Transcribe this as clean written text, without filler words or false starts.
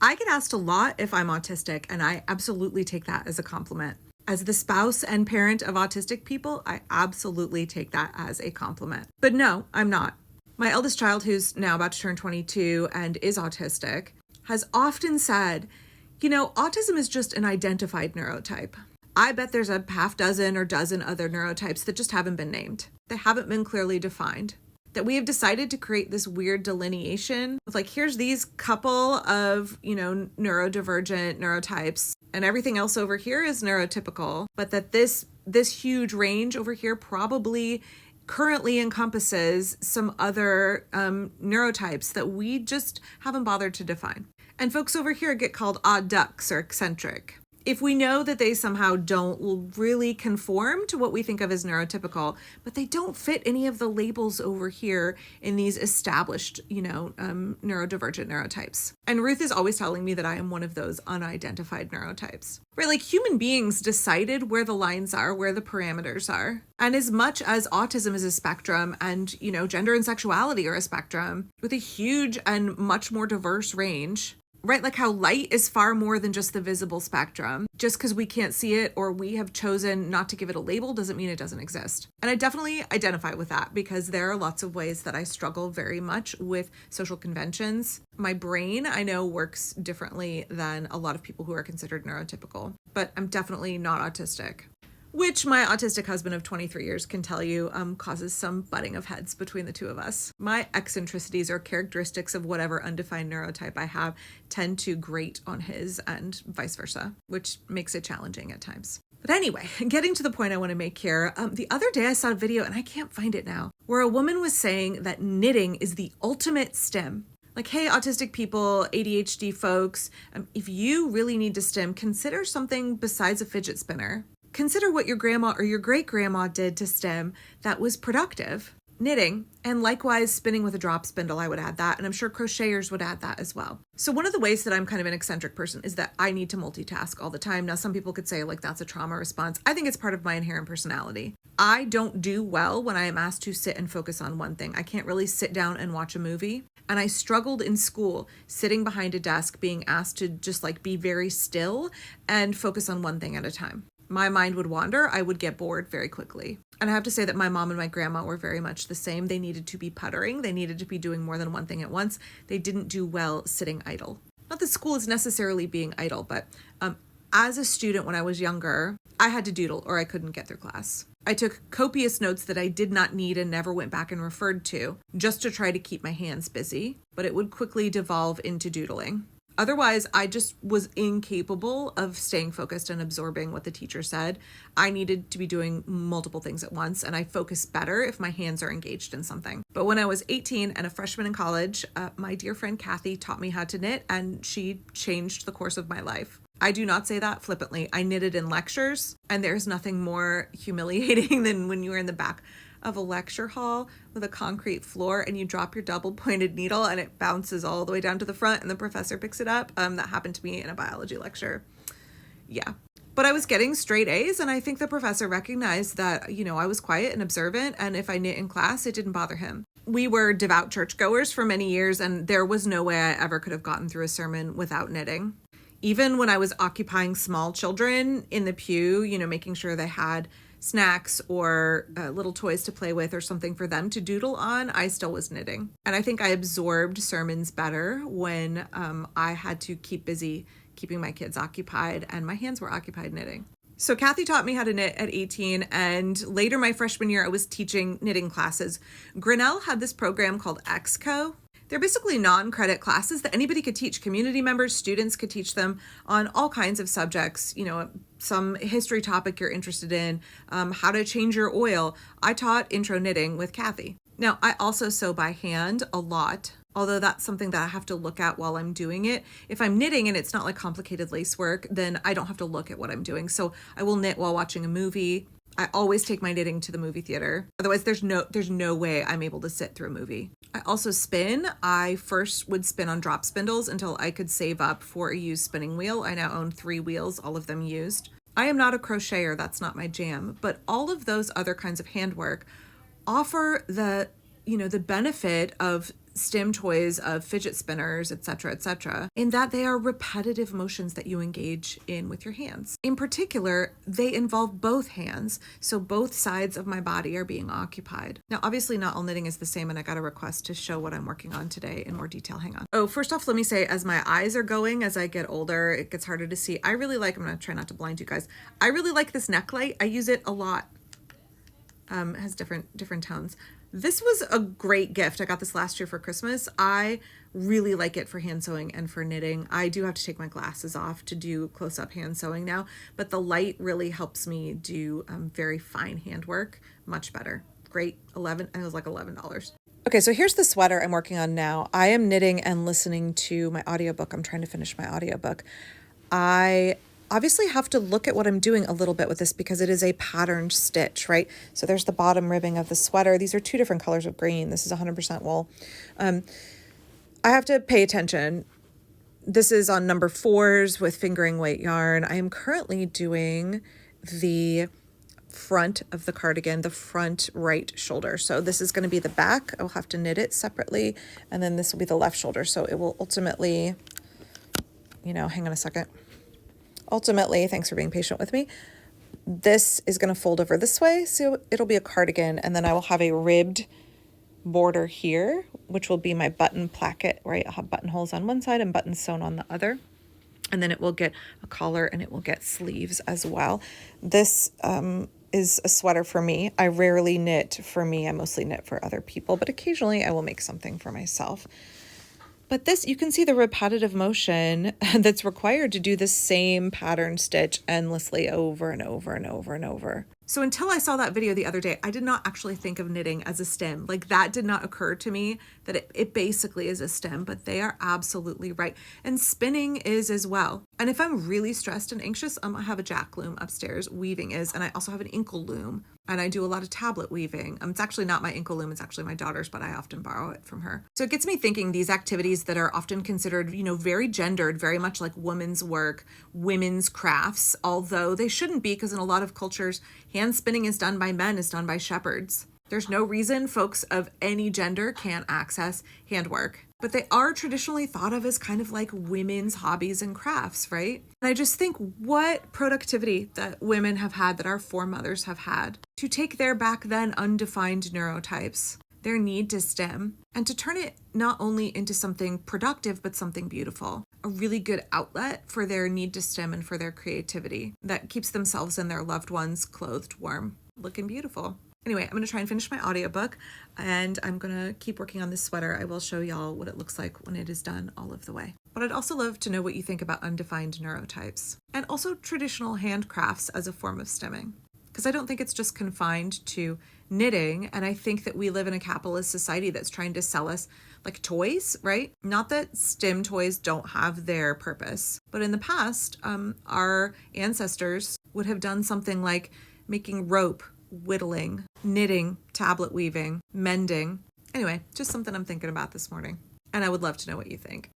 I get asked a lot if I'm autistic, and I absolutely take that as a compliment. As the spouse and parent of autistic people, I absolutely take that as a compliment. But no, I'm not. My eldest child, who's now about to turn 22 and is autistic, has often said, autism is just an identified neurotype. I bet there's a half dozen or dozen other neurotypes that just haven't been named. They haven't been clearly defined. That we have decided to create this weird delineation of here's these couple of, neurodivergent neurotypes and everything else over here is neurotypical, but that this huge range over here probably currently encompasses some other neurotypes that we just haven't bothered to define. And folks over here get called odd ducks or eccentric. If we know that they somehow don't really conform to what we think of as neurotypical, but they don't fit any of the labels over here in these established, neurodivergent neurotypes. And Ruth is always telling me that I am one of those unidentified neurotypes. Right, human beings decided where the lines are, where the parameters are. And as much as autism is a spectrum and, gender and sexuality are a spectrum with a huge and much more diverse range, right? Like how light is far more than just the visible spectrum. Just because we can't see it or we have chosen not to give it a label doesn't mean it doesn't exist. And I definitely identify with that because there are lots of ways that I struggle very much with social conventions. My brain, I know, works differently than a lot of people who are considered neurotypical, but I'm definitely not autistic. Which my autistic husband of 23 years can tell you causes some butting of heads between the two of us. My eccentricities or characteristics of whatever undefined neurotype I have tend to grate on his and vice versa, which makes it challenging at times. But anyway, getting to the point I want to make here, the other day I saw a video, and I can't find it now, where a woman was saying that knitting is the ultimate Stim. Hey, autistic people, ADHD folks, if you really need to Stim, consider something besides a fidget spinner. Consider what your grandma or your great-grandma did to Stim that was productive. Knitting, and likewise spinning with a drop spindle, I would add that, and I'm sure crocheters would add that as well. So one of the ways that I'm kind of an eccentric person is that I need to multitask all the time. Now, some people could say that's a trauma response. I think it's part of my inherent personality. I don't do well when I am asked to sit and focus on one thing. I can't really sit down and watch a movie. And I struggled in school, sitting behind a desk, being asked to just be very still and focus on one thing at a time. My mind would wander. I would get bored very quickly. And I have to say that my mom and my grandma were very much the same. They needed to be puttering. They needed to be doing more than one thing at once. They didn't do well sitting idle. Not that school is necessarily being idle, but as a student when I was younger, I had to doodle or I couldn't get through class. I took copious notes that I did not need and never went back and referred to just to try to keep my hands busy, but it would quickly devolve into doodling. Otherwise, I just was incapable of staying focused and absorbing what the teacher said. I needed to be doing multiple things at once, and I focus better if my hands are engaged in something. But when I was 18 and a freshman in college, my dear friend Kathy taught me how to knit, and she changed the course of my life. I do not say that flippantly. I knitted in lectures, and there's nothing more humiliating than when you are in the back of a lecture hall with a concrete floor and you drop your double-pointed needle and it bounces all the way down to the front and the professor picks it up. That happened to me in a biology lecture. Yeah. But I was getting straight A's, and I think the professor recognized that, I was quiet and observant, and if I knit in class, it didn't bother him. We were devout churchgoers for many years, and there was no way I ever could have gotten through a sermon without knitting. Even when I was occupying small children in the pew, making sure they had snacks or little toys to play with or something for them to doodle on, I still was knitting. And I think I absorbed sermons better when I had to keep busy keeping my kids occupied and my hands were occupied knitting. So Kathy taught me how to knit at 18, and later my freshman year I was teaching knitting classes. Grinnell had this program called XCO. They're basically non-credit classes that anybody could teach. Community members, students could teach them on all kinds of subjects, some history topic you're interested in, how to change your oil. I taught intro knitting with Kathy. Now, I also sew by hand a lot, although that's something that I have to look at while I'm doing it. If I'm knitting and it's not complicated lace work, then I don't have to look at what I'm doing. So I will knit while watching a movie. I always take my knitting to the movie theater. Otherwise, there's no way I'm able to sit through a movie. I also spin. I first would spin on drop spindles until I could save up for a used spinning wheel. I now own 3 wheels, all of them used. I am not a crocheter. That's not my jam. But all of those other kinds of handwork offer the benefit of Stim toys of fidget spinners, etc., in that they are repetitive motions that you engage in with your hands. In particular, they involve both hands, so both sides of my body are being occupied. Now, obviously not all knitting is the same, and I got a request to show what I'm working on today in more detail. Hang on. Oh, first off, let me say, as my eyes are going, as I get older, it gets harder to see. I'm gonna try not to blind you guys. I really like this neck light. I use it a lot. It has different tones. This was a great gift. I got this last year for Christmas. I really like it for hand sewing and for knitting. I do have to take my glasses off to do close-up hand sewing now, but the light really helps me do very fine handwork much better. Great. It was like $11. Okay, so here's the sweater I'm working on now. I am knitting and listening to my audiobook. I'm trying to finish my audiobook. I obviously have to look at what I'm doing a little bit with this because it is a patterned stitch, right? So there's the bottom ribbing of the sweater. These are two different colors of green. This is 100% wool. I have to pay attention. This is on number 4s with fingering weight yarn. I am currently doing the front of the cardigan, the front right shoulder. So this is going to be the back. I'll have to knit it separately. And then this will be the left shoulder. So it will ultimately, hang on a second. Ultimately, thanks for being patient with me, this is going to fold over this way, so it'll be a cardigan, and then I will have a ribbed border here, which will be my button placket, right? I'll have buttonholes on one side and buttons sewn on the other, and then it will get a collar and it will get sleeves as well. This is a sweater for me. I rarely knit for me. I mostly knit for other people, but occasionally I will make something for myself. But this, you can see the repetitive motion that's required to do the same pattern stitch endlessly over and over and over and over. So until I saw that video the other day, I did not actually think of knitting as a stim. Like, that did not occur to me that it basically is a stim, but they are absolutely right. And spinning is as well. And if I'm really stressed and anxious, I have a jack loom upstairs, weaving is, and I also have an inkle loom. And I do a lot of tablet weaving. It's actually not my inkle loom, it's actually my daughter's, but I often borrow it from her. So it gets me thinking, these activities that are often considered, very gendered, very much like women's work, women's crafts, although they shouldn't be, because in a lot of cultures, hand spinning is done by men, is done by shepherds. There's no reason folks of any gender can't access handwork, but they are traditionally thought of as kind of like women's hobbies and crafts, right? And I just think what productivity that women have had, that our foremothers have had, to take their back then undefined neurotypes, their need to stim, and to turn it not only into something productive, but something beautiful. A really good outlet for their need to stim and for their creativity that keeps themselves and their loved ones clothed warm, looking beautiful. Anyway, I'm going to try and finish my audiobook, and I'm going to keep working on this sweater. I will show y'all what it looks like when it is done all of the way. But I'd also love to know what you think about undefined neurotypes and also traditional handcrafts as a form of stimming. Because I don't think it's just confined to knitting, and I think that we live in a capitalist society that's trying to sell us like toys, right? Not that stim toys don't have their purpose, but in the past, our ancestors would have done something like making rope, whittling, knitting, tablet weaving, mending. Anyway, just something I'm thinking about this morning. And I would love to know what you think.